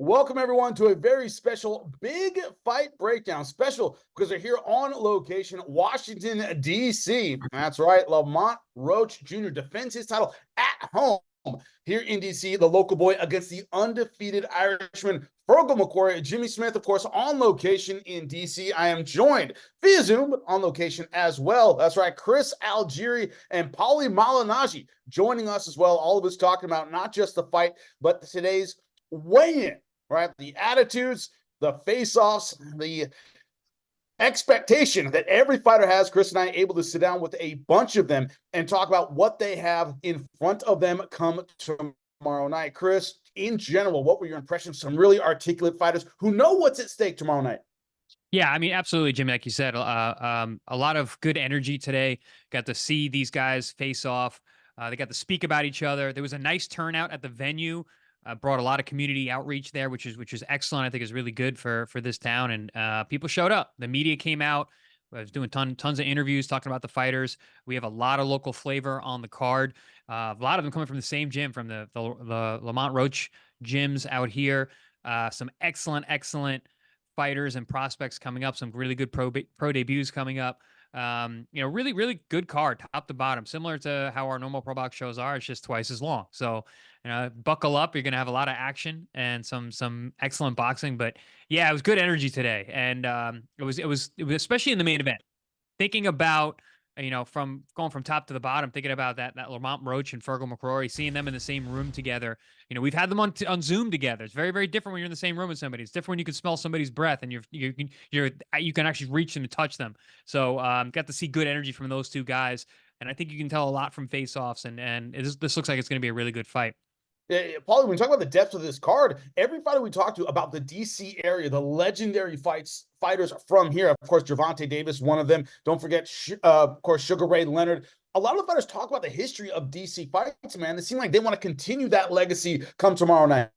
Welcome, everyone, to a very special big fight breakdown. Special because they're here on location, Washington, D.C. That's right. Lamont Roach Jr. defends his title at home here in D.C. The local boy against the undefeated Irishman, Feargal McCrory. Jimmy Smith, of course, on location in D.C. I am joined via Zoom on location as well. That's right. Chris Algieri and Paulie Malignaggi joining us as well. All of us talking about not just the fight, but today's weigh-in. Right, the attitudes, the face-offs, the expectation that every fighter has. Chris and I are able to sit down with a bunch of them and talk about what they have in front of them come tomorrow night. Chris, in general, what were your impressions? Some really articulate fighters who know what's at stake tomorrow night. Yeah, I mean, absolutely, Jimmy. Like you said, a lot of good energy today. Got to see these guys face off. They got to speak about each other. There was a nice turnout at the venue. Brought a lot of community outreach there, which is excellent. I think is really good for this town, and people showed up. The media came out. I was doing tons of interviews talking about the fighters. We have a lot of local flavor on the card. A lot of them coming from the same gym, from the Lamont Roach gyms out here. Some excellent fighters and prospects coming up. Some really good pro debuts coming up. Really good card, top to bottom, similar to how our normal Pro Box shows are. It's just twice as long. So, buckle up. You're going to have a lot of action and some excellent boxing. But yeah, it was good energy today, and it was especially in the main event. Thinking about from going from top to the bottom, thinking about that Lamont Roach and Feargal McCrory, seeing them in the same room together. We've had them on Zoom together. It's very, very different when you're in the same room with somebody. It's different when you can smell somebody's breath and you can actually reach them and touch them. So got to see good energy from those two guys, and I think you can tell a lot from face-offs. And this looks like it's going to be a really good fight. Yeah, Paulie, when we talk about the depth of this card, everybody we talk to about the DC area, the legendary fighters from here, of course, Gervonta Davis, one of them. Don't forget, of course, Sugar Ray Leonard. A lot of the fighters talk about the history of DC fights, man. They seem like they want to continue that legacy come tomorrow night.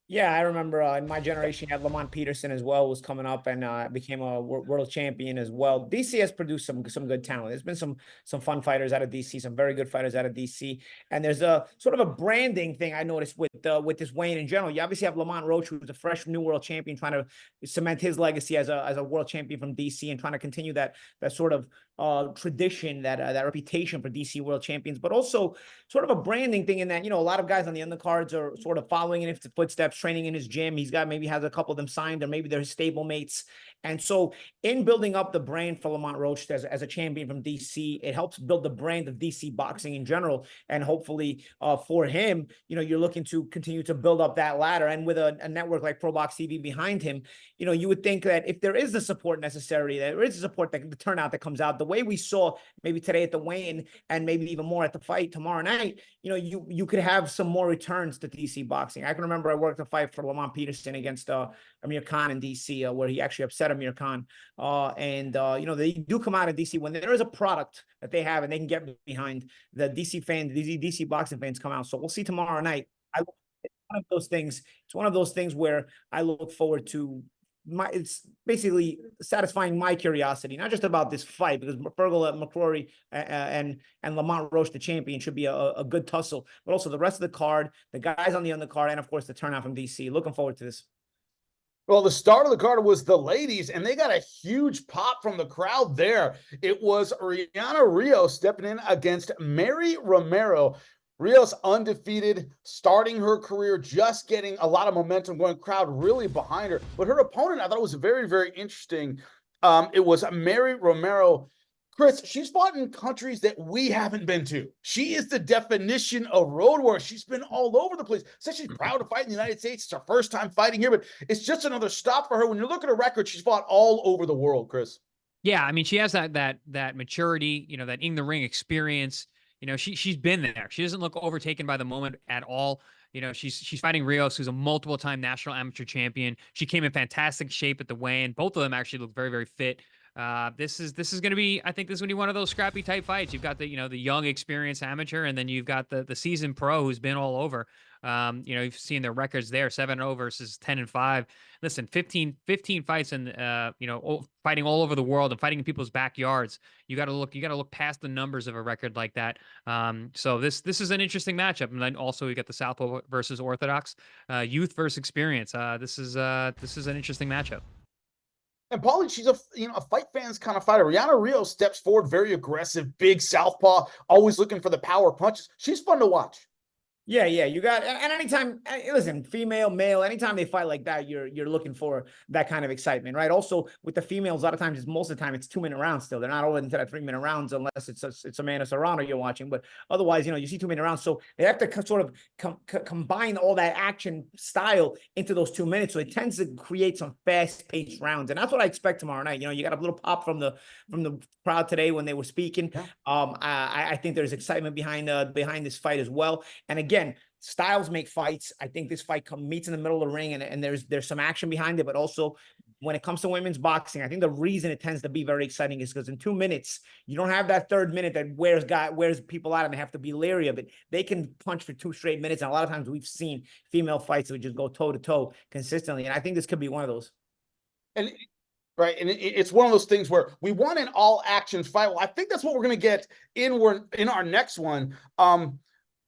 Yeah, I remember in my generation, you had Lamont Peterson as well, was coming up and became a world champion as well. DC has produced some good talent. There's been some fun fighters out of DC, some very good fighters out of DC. And there's a sort of a branding thing I noticed with this Wayne in general. You obviously have Lamont Roach, who's a fresh new world champion, trying to cement his legacy as a world champion from DC and trying to continue that sort of tradition, that reputation for DC world champions, but also sort of a branding thing in that, a lot of guys on the undercards are sort of following in his footsteps, training in his gym. Maybe has a couple of them signed, or maybe they're his stable mates. And so in building up the brand for Lamont Roach as a champion from DC, it helps build the brand of DC boxing in general. And hopefully for him, you're looking to continue to build up that ladder. And with a network like ProBox TV behind him, you would think that if there is the support necessary, there is the support, that the turnout that comes out, the way we saw maybe today at the weigh-in and maybe even more at the fight tomorrow night, you could have some more returns to DC boxing. I can remember I worked a fight for Lamont Peterson against Amir Khan in DC, where he actually upset Amir Khan. They do come out of DC when there is a product that they have and they can get behind. The DC fans, the DC boxing fans come out. So we'll see tomorrow night. It's one of those things. It's one of those things where I look forward to. It's basically satisfying my curiosity, not just about this fight, because Feargal McCrory and Lamont Roach, the champion, should be a good tussle, but also the rest of the card, the guys on the undercard, and of course the turnout from DC. Looking forward to this. Well, the start of the card was the ladies, and they got a huge pop from the crowd there. It was Rihanna Rios stepping in against Mary Romero. Rios undefeated, starting her career, just getting a lot of momentum going, crowd really behind her. But her opponent, I thought was very, very interesting. It was Mary Romero. Chris, she's fought in countries that we haven't been to. She is the definition of road warrior. She's been all over the place. Says she's proud to fight in the United States. It's her first time fighting here, but it's just another stop for her. When you look at her record, she's fought all over the world, Chris. Yeah, I mean, she has that maturity, that in the ring experience. She's been there. She doesn't look overtaken by the moment at all. She's fighting Rios, who's a multiple-time national amateur champion. She came in fantastic shape at the weigh-in. Both of them actually look very, very fit. This is going to be, I think this is going to be one of those scrappy type fights. You've got the young, experienced amateur, and then you've got the seasoned pro who's been all over. You've seen their records there, 7-0 versus 10-5. Listen, 15 fights and fighting all over the world and fighting in people's backyards. You got to look past the numbers of a record like that. So this is an interesting matchup. And then also we got the Southpaw versus Orthodox, youth versus experience. This is an interesting matchup. And Paulie, she's a fight fans kind of fighter. Rihanna Rios steps forward, very aggressive, big southpaw, always looking for the power punches. She's fun to watch. Yeah, you got, and anytime, listen, female, male, anytime they fight like that, you're looking for that kind of excitement, right? Also, with the females, a lot of times, most of the time, it's 2-minute rounds still. They're not over into that 3-minute rounds unless it's Amanda Serrano you're watching. But otherwise, you see 2-minute rounds. So they have to sort of combine all that action style into those 2 minutes. So it tends to create some fast-paced rounds, and that's what I expect tomorrow night. You got a little pop from the crowd today when they were speaking. Yeah. I think there's excitement behind this fight as well. And again, styles make fights. I think this fight meets in the middle of the ring, and there's some action behind it. But also, when it comes to women's boxing, I think the reason it tends to be very exciting is because in 2 minutes, you don't have that third minute that wears people out and they have to be leery of it. They can punch for 2 straight minutes, and a lot of times we've seen female fights that would just go toe to toe consistently. And I think this could be one of those. And right, and it's one of those things where we want an all-action fight. Well, I think that's what we're going to get in our next one.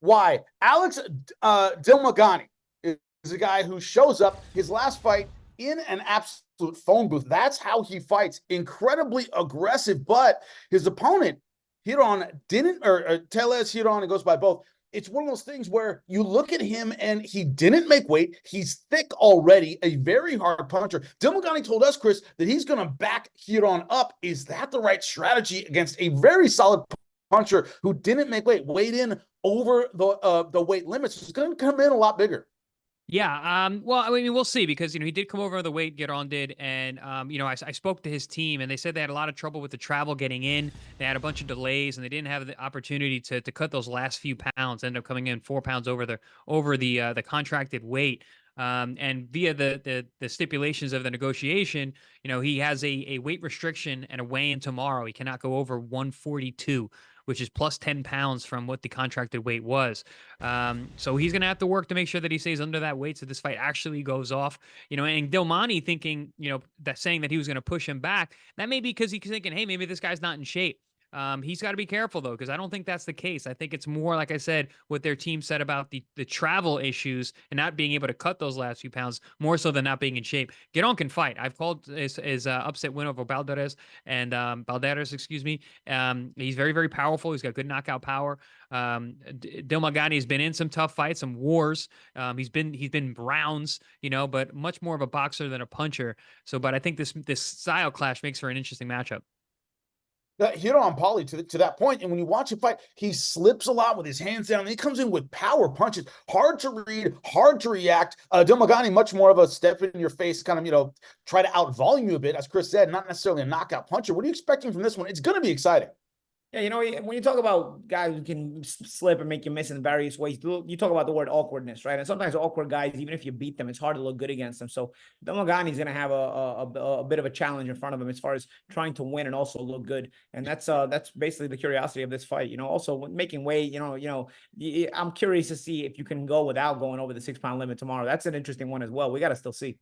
Why? Alex Dilmaghani is a guy who shows up his last fight in an absolute phone booth. That's how he fights. Incredibly aggressive, but his opponent, Giron, Tellez, Giron, it goes by both. It's one of those things where you look at him and he didn't make weight. He's thick already, a very hard puncher. Dilmaghani told us, Chris, that he's going to back Giron up. Is that the right strategy against a very solid puncher who didn't make weight, weighed in over the weight limits? It's going to come in a lot bigger. Yeah. Well, I mean, we'll see, because, he did come over the weight Giron did. And, I spoke to his team and they said they had a lot of trouble with the travel getting in. They had a bunch of delays and they didn't have the opportunity to cut those last few pounds, ended up coming in 4 pounds over the contracted weight. And via the stipulations of the negotiation, he has a weight restriction and a weigh-in tomorrow. He cannot go over 142, which is plus 10 pounds from what the contracted weight was. So he's going to have to work to make sure that he stays under that weight so this fight actually goes off. And Dilmani thinking, that saying that he was going to push him back, that may be because he's thinking, hey, maybe this guy's not in shape. He's got to be careful, though, because I don't think that's the case. I think it's more, like I said, what their team said about the travel issues and not being able to cut those last few pounds, more so than not being in shape. Giron can fight. I've called his upset win over Balderas, excuse me. He's very, very powerful. He's got good knockout power. Dilmaghani has been in some tough fights, some wars. He's been rounds, but much more of a boxer than a puncher. But I think this style clash makes for an interesting matchup. Giron, Paulie, to that point, and when you watch him fight, he slips a lot with his hands down, and he comes in with power punches, hard to read, hard to react. Dilmaghani, much more of a step in your face, kind of, try to out-volume you a bit, as Chris said, not necessarily a knockout puncher. What are you expecting from this one? It's going to be exciting. Yeah, when you talk about guys who can slip and make you miss in various ways, you talk about the word awkwardness, right? And sometimes awkward guys, even if you beat them, it's hard to look good against them. So Dilmaghani is going to have a bit of a challenge in front of him as far as trying to win and also look good. And that's basically the curiosity of this fight. Also making weight, I'm curious to see if you can go without going over the 6-pound limit tomorrow. That's an interesting one as well. We got to still see.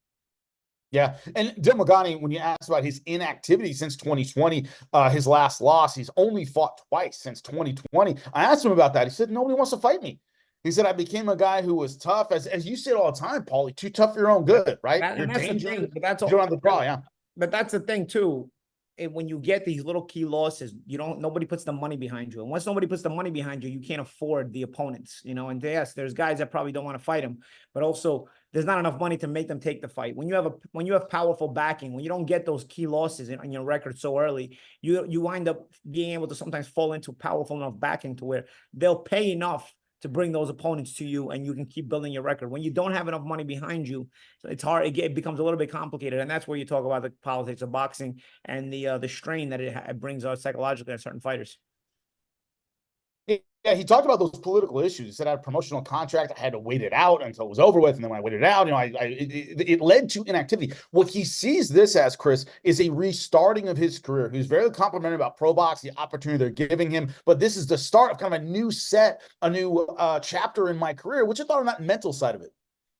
Yeah, and Dilmaghani, when you asked about his inactivity since 2020, his last loss, he's only fought twice since 2020. I asked him about that. He said, nobody wants to fight me. He said, I became a guy who was tough. As you say all the time, Paulie, too tough for your own good, right? You're dangerous. You're on the draw, yeah. But that's the thing, too. When you get these little key losses, nobody puts the money behind you. And once nobody puts the money behind you, you can't afford the opponents, and yes, there's guys that probably don't want to fight him, but also there's not enough money to make them take the fight. When you have powerful backing, when you don't get those key losses on your record so early, you wind up being able to sometimes fall into powerful enough backing to where they'll pay enough to bring those opponents to you, and you can keep building your record. When you don't have enough money behind you, it's hard. It becomes a little bit complicated, and that's where you talk about the politics of boxing and the strain that it brings out psychologically on certain fighters. Yeah, he talked about those political issues. He said I had a promotional contract. I had to wait it out until it was over with. And then when I waited it out, it led to inactivity. What he sees this as, Chris, is a restarting of his career. He was very complimentary about ProBox, the opportunity they're giving him. But this is the start of kind of a new set, a new chapter in my career, which I thought on that mental side of it.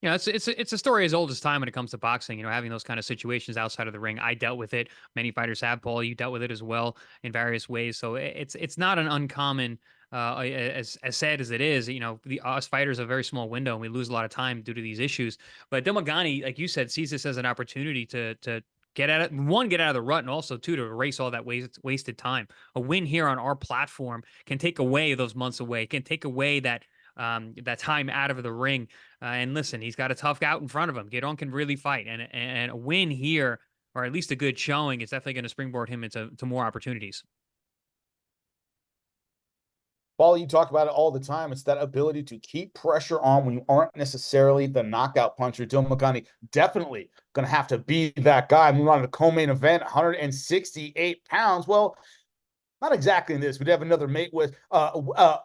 You know, it's a story as old as time when it comes to boxing. You know, having those kind of situations outside of the ring. I dealt with it. Many fighters have. Paul, you dealt with it as well in various ways. So it's not an uncommon. As sad as it is, you know, us fighters have a very small window and we lose a lot of time due to these issues. But Dilmaghani, like you said, sees this as an opportunity to get at it. One, get out of the rut, and also two, to erase all that wasted time. A win here on our platform can take away those months away. Can take away that time out of the ring. And listen, he's got a tough out in front of him. Giron can really fight, and a win here, or at least a good showing, is definitely going to springboard him into more opportunities. Paul, you talk about it all the time. It's that ability to keep pressure on when you aren't necessarily the knockout puncher. Dilmaghani definitely going to have to be that guy. Moving on to the co-main event, 168 pounds. Well, not exactly in this. We'd have another mate with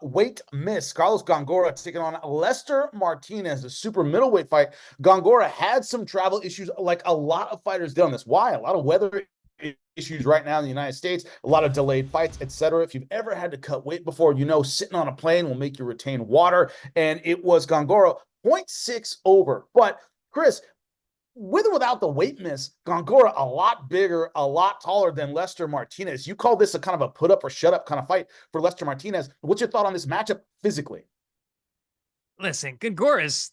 weight miss. Carlos Gongora taking on Lester Martinez, a super middleweight fight. Gongora had some travel issues like a lot of fighters did on this. Why? A lot of weather issues right now in the United States, a lot of delayed fights, etc. If you've ever had to cut weight before, you know sitting on a plane will make you retain water. And it was Gongora 0.6 over. But Chris, with or without the weight miss, Gongora a lot bigger, a lot taller than Lester Martinez. You call this a kind of a put up or shut up kind of fight for Lester Martinez. What's your thought on this matchup physically? Listen, Gongora is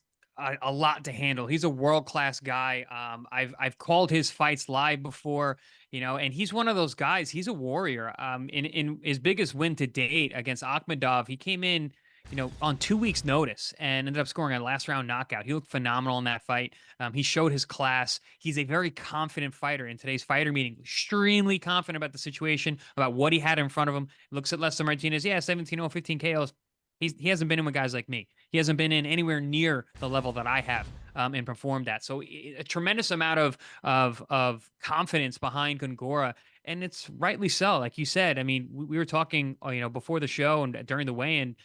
a lot to handle. He's a world-class guy. I've called his fights live before, you know, and he's one of those guys. He's a warrior. In his biggest win to date against Akhmedov, he came in, you know, on 2 weeks' notice and ended up scoring a last round knockout. He looked phenomenal in that fight. He showed his class. He's a very confident fighter. In today's fighter meeting, extremely confident about the situation, about what he had in front of him. Looks at Lester Martinez. Yeah, 17-0, 15 KOs. He hasn't been in with guys like me. He hasn't been in anywhere near the level that I have and performed at. So a tremendous amount of confidence behind Gongora, and it's rightly so. Like you said, I mean, we were talking, you know, before the show and during the weigh-in,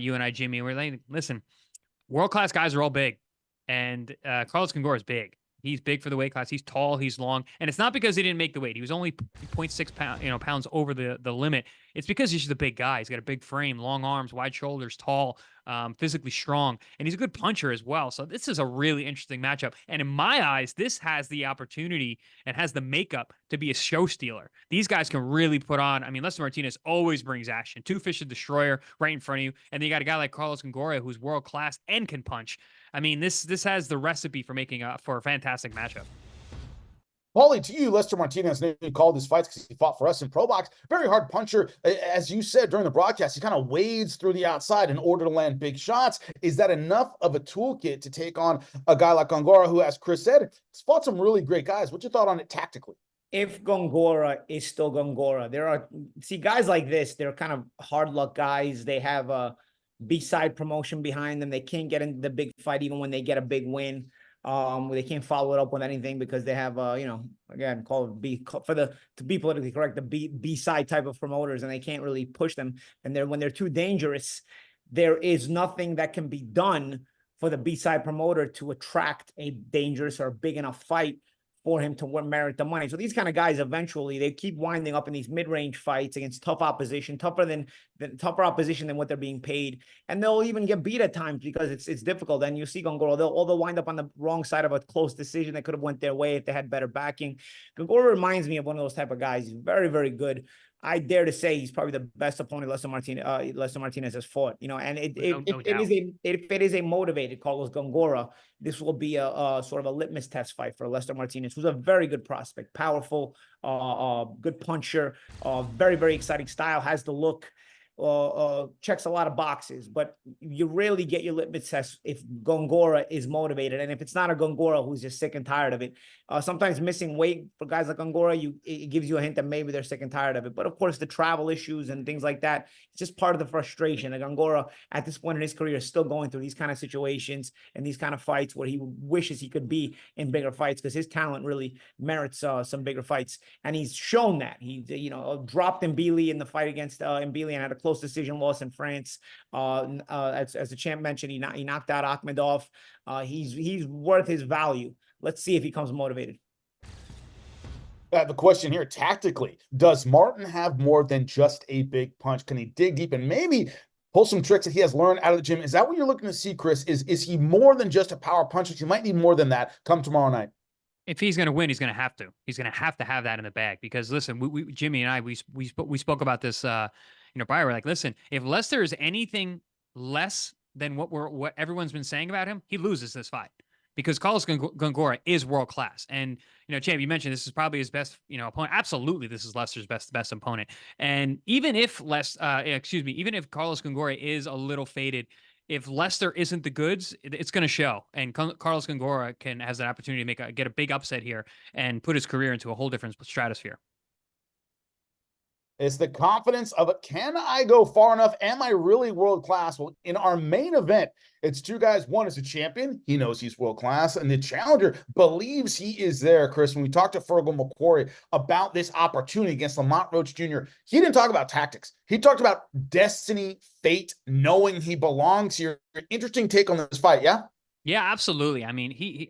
you and I, Jimmy, we're like, listen, world-class guys are all big, and Carlos Gongora is big. He's big for the weight class. He's tall. He's long, and it's not because he didn't make the weight. He was only 0.6 pounds over the limit. It's because he's just a big guy. He's got a big frame, long arms, wide shoulders, tall, physically strong, and he's a good puncher as well. So this is a really interesting matchup. And in my eyes, this has the opportunity and has the makeup to be a show stealer. These guys can really put on. I mean, Lester Martinez always brings action. Two-fisted destroyer right in front of you, and then you got a guy like Carlos Gongora who's world class and can punch. I mean, this has the recipe for making for a fantastic matchup. Paulie, to you, Lester Martinez called his fights because he fought for us in ProBox. Very hard puncher. As you said during the broadcast, he kind of wades through the outside in order to land big shots. Is that enough of a toolkit to take on a guy like Gongora, who, as Chris said, has fought some really great guys? What's your thought on it tactically? If Gongora is still Gongora, guys like this, they're kind of hard luck guys. They have a B-side promotion behind them. They can't get into the big fight even when they get a big win. They can't follow it up with anything because they have, again, to be politically correct, the B-side type of promoters, and they can't really push them. And when they're too dangerous, there is nothing that can be done for the B-side promoter to attract a dangerous or big enough fight for him to merit the money. So these kind of guys, eventually, they keep winding up in these mid-range fights against tough opposition, tougher opposition than what they're being paid. And they'll even get beat at times because it's difficult. And you see Gongora, they'll wind up on the wrong side of a close decision that could have went their way if they had better backing. Gongora reminds me of one of those type of guys. He's very, very good. I dare to say he's probably the best opponent Lester Martinez has fought. You know, and if it is a motivated Carlos Gongora, this will be a sort of a litmus test fight for Lester Martinez, who's a very good prospect, powerful, good puncher, very, very exciting style, has the look. Checks a lot of boxes, but you rarely get your litmus test if Gongora is motivated. And if it's not a Gongora who's just sick and tired of it, sometimes missing weight for guys like Gongora, it gives you a hint that maybe they're sick and tired of it. But of course, the travel issues and things like that, it's just part of the frustration. And Gongora, at this point in his career, is still going through these kind of situations and these kind of fights where he wishes he could be in bigger fights because his talent really merits some bigger fights. And he's shown that. He, dropped Mbili in the fight against Mbili and had a close decision loss in France. As the champ mentioned, he knocked out Akhmedov. He's worth his value. Let's see if he comes motivated. The question here, tactically, does Martin have more than just a big punch? Can he dig deep and maybe pull some tricks that he has learned out of the gym? Is that what you're looking to see, Chris? Is he more than just a power puncher? He might need more than that come tomorrow night. If he's going to win, he's going to have to. He's going to have that in the bag because listen, Jimmy and I, we spoke about this, prior. We're like, listen, if Lester is anything less than what everyone's been saying about him, he loses this fight because Carlos Gongora is world class. And champ, you mentioned this is probably his best, opponent. Absolutely, this is Lester's best opponent. And even if even if Carlos Gongora is a little faded, if Lester isn't the goods, it's going to show. And Carlos Gongora has an opportunity to get a big upset here and put his career into a whole different stratosphere. It's the confidence of it. Can I go far enough? Am I really world class? Well, in our main event, it's two guys. One is a champion. He knows he's world class. And the challenger believes he is there, Chris. When we talked to Feargal McCrory about this opportunity against Lamont Roach Jr., he didn't talk about tactics. He talked about destiny, fate, knowing he belongs here. Interesting take on this fight, yeah? Yeah, absolutely. I mean,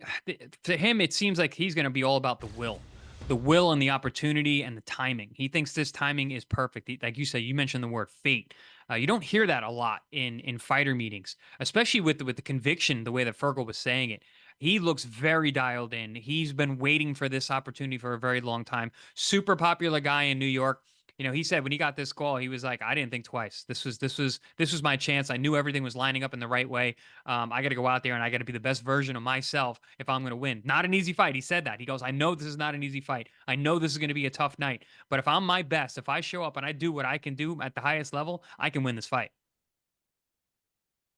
to him, it seems like he's going to be all about the will and the opportunity and the timing. He thinks this timing is perfect. Like you said, you mentioned the word fate. You don't hear that a lot in fighter meetings, especially with the conviction, the way that Feargal was saying it. He looks very dialed in. He's been waiting for this opportunity for a very long time. Super popular guy in New York. He said when he got this call, he was like, I didn't think twice. This was my chance. I knew everything was lining up in the right way. I got to go out there and I got to be the best version of myself if I'm going to win. Not an easy fight. He said that. He goes, I know this is not an easy fight. I know this is going to be a tough night. But if I'm my best, if I show up and I do what I can do at the highest level, I can win this fight.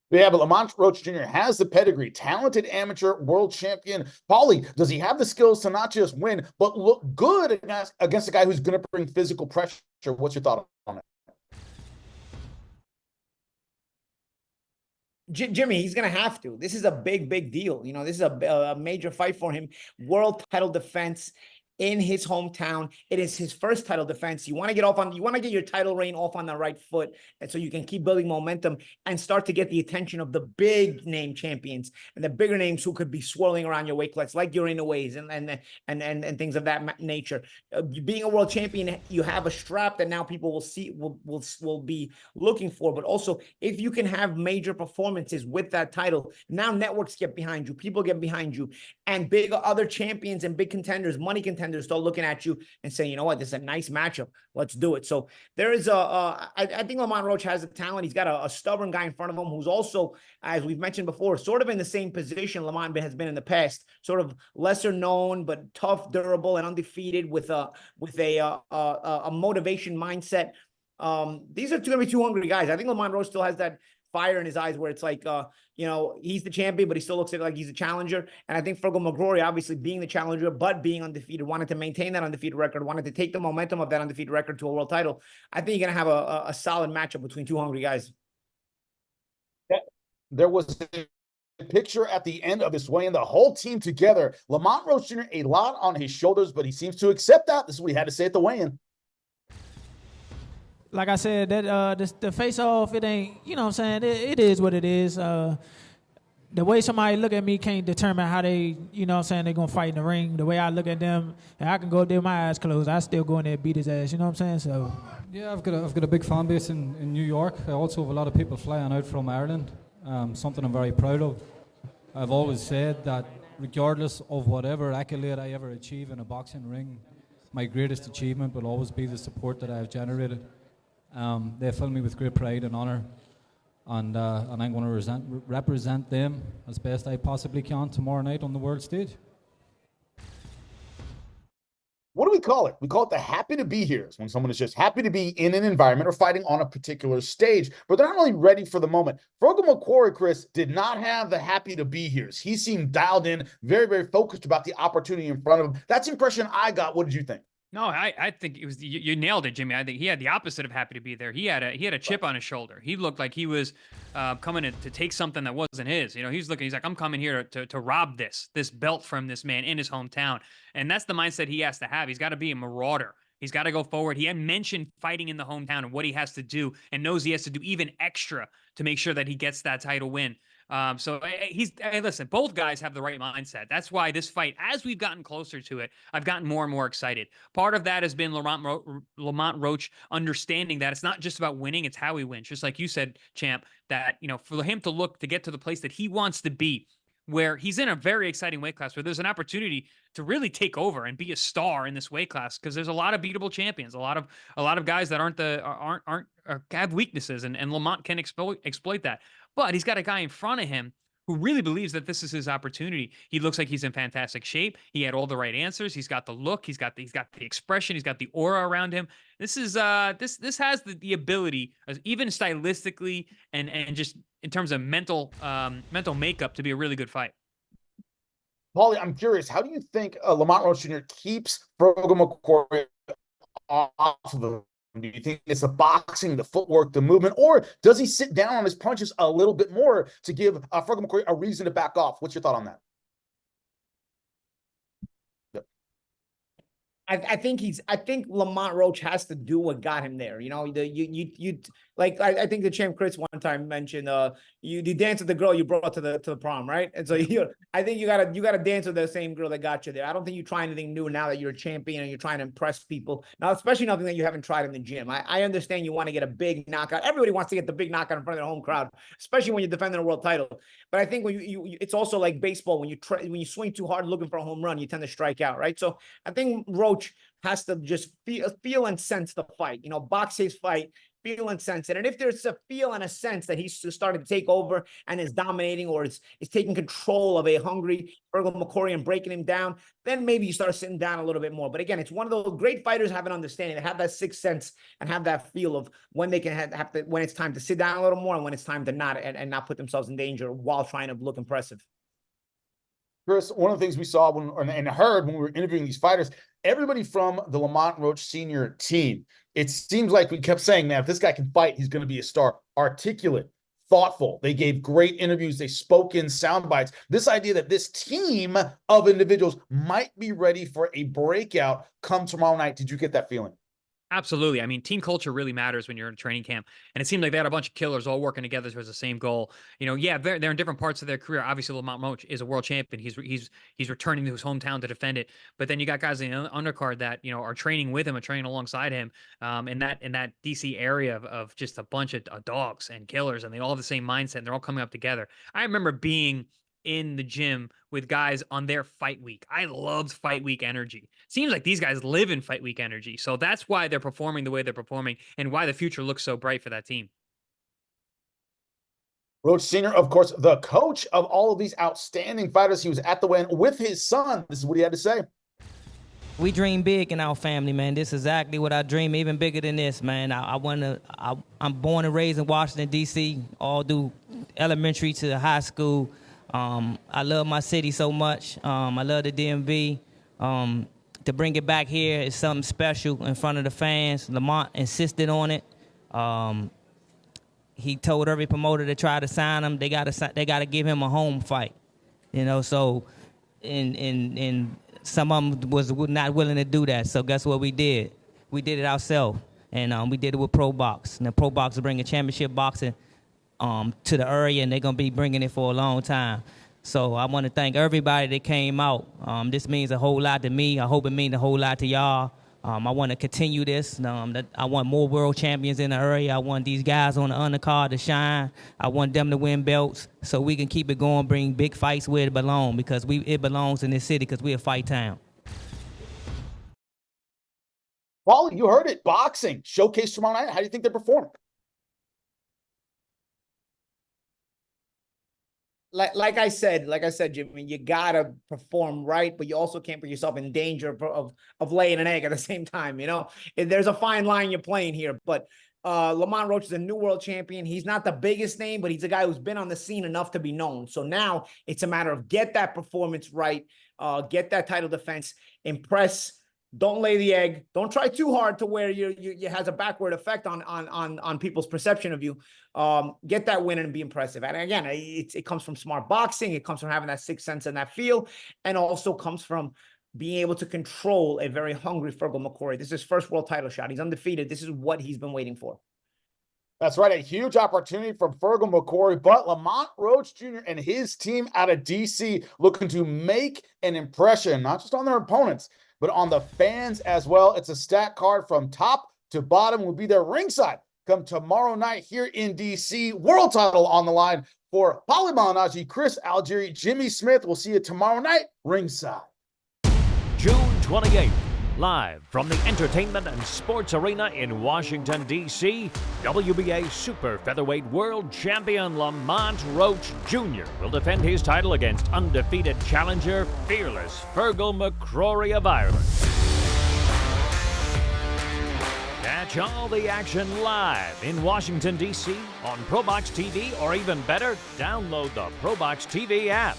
Yeah, but Lamont Roach Jr. has the pedigree, talented amateur world champion. Paulie, does he have the skills to not just win, but look good against a guy who's going to bring physical pressure? What's your thought on it? Jimmy, he's going to have to. This is a big deal. This is a major fight for him. World title defense in his hometown. It is his first title defense. You want to get your title reign off on the right foot, and so you can keep building momentum and start to get the attention of the big name champions and the bigger names who could be swirling around your weight class, like Giron and things of that nature. Being a world champion, you have a strap that now people will be looking for. But also, if you can have major performances with that title, now networks get behind you, people get behind you, and big other champions and big contenders, money contenders, start looking at you and saying, you know what, this is a nice matchup. Let's do it. So there is I think Lamont Roach has the talent. He's got a stubborn guy in front of him who's also, as we've mentioned before, sort of in the same position Lamont has been in the past, sort of lesser known, but tough, durable, and undefeated with a motivation mindset. These are going to be two hungry guys. I think Lamont Roach still has that fire in his eyes where it's like, he's the champion, but he still looks at it like he's a challenger. And I think Feargal McCrory, obviously being the challenger, but being undefeated, wanted to maintain that undefeated record, wanted to take the momentum of that undefeated record to a world title. I think you're going to have a solid matchup between two hungry guys. There was a picture at the end of this weigh-in, the whole team together. Lamont Roach Jr., a lot on his shoulders, but he seems to accept that. This is what he had to say at the weigh-in. Like I said, that the face-off, it ain't, it is what it is. The way somebody look at me can't determine how they, they're going to fight in the ring. The way I look at them, and I can go there with my eyes closed, I still go in there and beat his ass, you know what I'm saying? So, yeah, I've got a big fan base in New York. I also have a lot of people flying out from Ireland, something I'm very proud of. I've always said that regardless of whatever accolade I ever achieve in a boxing ring, my greatest achievement will always be the support that I have generated. They fill me with great pride and honor, and I'm going to represent them as best I possibly can tomorrow night on the world stage. What do we call it? We call it the happy to be here. It's when someone is just happy to be in an environment or fighting on a particular stage, but they're not really ready for the moment. Feargal McCrory, Chris, did not have the happy to be here. He seemed dialed in, very, very focused about the opportunity in front of him. That's the impression I got. What did you think? No, I think it was you nailed it, Jimmy. I think he had the opposite of happy to be there. He had a chip on his shoulder. He looked like he was coming to take something that wasn't his. He's like, I'm coming here to rob this belt from this man in his hometown. And that's the mindset he has to have. He's got to be a marauder. He's got to go forward. He had mentioned fighting in the hometown and what he has to do, and knows he has to do even extra to make sure that he gets that title win. Listen, both guys have the right mindset. That's why this fight, as we've gotten closer to it, I've gotten more and more excited. Part of that has been Lamont Roach understanding that it's not just about winning, it's how he wins. Just like you said, champ, that, for him to look to get to the place that he wants to be, where he's in a very exciting weight class, where there's an opportunity to really take over and be a star in this weight class, because there's a lot of beatable champions, a lot of guys that aren't have weaknesses, and Lamont can exploit that. But he's got a guy in front of him who really believes that this is his opportunity. He looks like he's in fantastic shape. He had all the right answers. He's got the look. He's got the expression. He's got the aura around him. This has the ability, even stylistically and just in terms of mental makeup, to be a really good fight. Paulie, I'm curious, how do you think Lamont Roach Jr. keeps Feargal McCrory off of him? Do you think it's the boxing, the footwork, the movement, or does he sit down on his punches a little bit more to give Feargal McCrory a reason to back off? What's your thought on that? I think Lamont Roach has to do what got him there. Like I think the champ Chris one time mentioned, you dance with the girl you brought to the prom, right? And so I think you gotta dance with the same girl that got you there. I don't think you try anything new now that you're a champion and you're trying to impress people. Now, especially nothing that you haven't tried in the gym. I understand you want to get a big knockout. Everybody wants to get the big knockout in front of their home crowd, especially when you're defending a world title. But I think when it's also like baseball. When you swing too hard looking for a home run, you tend to strike out, right? So I think Roach has to just feel and sense the fight. Box his fight, feel and sense it. And if there's a feel and a sense that he's starting to take over and is dominating, or is taking control of a hungry Feargal McCrory and breaking him down, then maybe you start sitting down a little bit more. But again, it's one of those great fighters have an understanding, that have that sixth sense and have that feel of when they can have to, when it's time to sit down a little more and when it's time to not, and not put themselves in danger while trying to look impressive. Chris, one of the things we saw and heard when we were interviewing these fighters, everybody from the Lamont Roach Sr. team, it seems like we kept saying, man, if this guy can fight, he's going to be a star. Articulate, thoughtful. They gave great interviews. They spoke in sound bites. This idea that this team of individuals might be ready for a breakout come tomorrow night. Did you get that feeling? Absolutely. I mean, team culture really matters when you're in a training camp. And it seemed like they had a bunch of killers all working together towards the same goal. Yeah, they're in different parts of their career. Obviously, Lamont Roach is a world champion. He's returning to his hometown to defend it. But then you got guys in the undercard that, are training with him and training alongside him in that DC area of just a bunch of dogs and killers, and they all have the same mindset, and they're all coming up together. I remember being in the gym with guys on their fight week. I loved fight week energy. Seems like these guys live in fight week energy. So that's why they're performing the way they're performing, and why the future looks so bright for that team. Roach Sr., of course, the coach of all of these outstanding fighters. He was at the weigh-in with his son. This is what he had to say. We dream big in our family, man. This is exactly what I dream, even bigger than this, man. I'm born and raised in Washington, D.C., all through elementary to high school. I love my city so much. I love the DMV. To bring it back here is something special in front of the fans. Lamont insisted on it. He told every promoter to try to sign him. They gotta give him a home fight, So, and some of them was not willing to do that. So guess what we did? We did it ourselves, and we did it with ProBox. And the ProBox is bringing championship boxing to the area, and they're going to be bringing it for a long time. So I want to thank everybody that came out. This means a whole lot to me. I hope it means a whole lot to y'all. I want to continue this. I want more world champions in the area. I want these guys on the undercard to shine. I want them to win belts so we can keep it going, bring big fights where it belongs, because it belongs in this city, because we're a fight town. Paulie, you heard it. Boxing showcase tomorrow night. How do you think they're performing? Like I said, Jimmy, you gotta perform right, but you also can't put yourself in danger of laying an egg at the same time. There's a fine line you're playing here. But Lamont Roach is a new world champion. He's not the biggest name, but he's a guy who's been on the scene enough to be known. So now it's a matter of get that performance right, get that title defense, impress. Don't lay the egg. Don't try too hard to where you has a backward effect on people's perception of you. Get that win and be impressive. And again, it comes from smart boxing. It comes from having that sixth sense and that feel, and also comes from being able to control a very hungry Feargal McCrory. This is his first world title shot. He's undefeated. This is what he's been waiting for. That's right. A huge opportunity from Feargal McCrory, but Lamont Roach Jr. and his team out of DC looking to make an impression, not just on their opponents, but on the fans as well. It's a stat card from top to bottom. Will be there ringside come tomorrow night here in DC. World title on the line for Paulie Malignaggi, Chris Algieri, Jimmy Smith. We'll see you tomorrow night ringside. June 28th, live from the Entertainment and Sports Arena in Washington, D.C., WBA Super Featherweight World Champion Lamont Roach Jr. will defend his title against undefeated challenger, fearless Feargal McCrory of Ireland. Catch all the action live in Washington, D.C. on ProBox TV, or even better, download the ProBox TV app.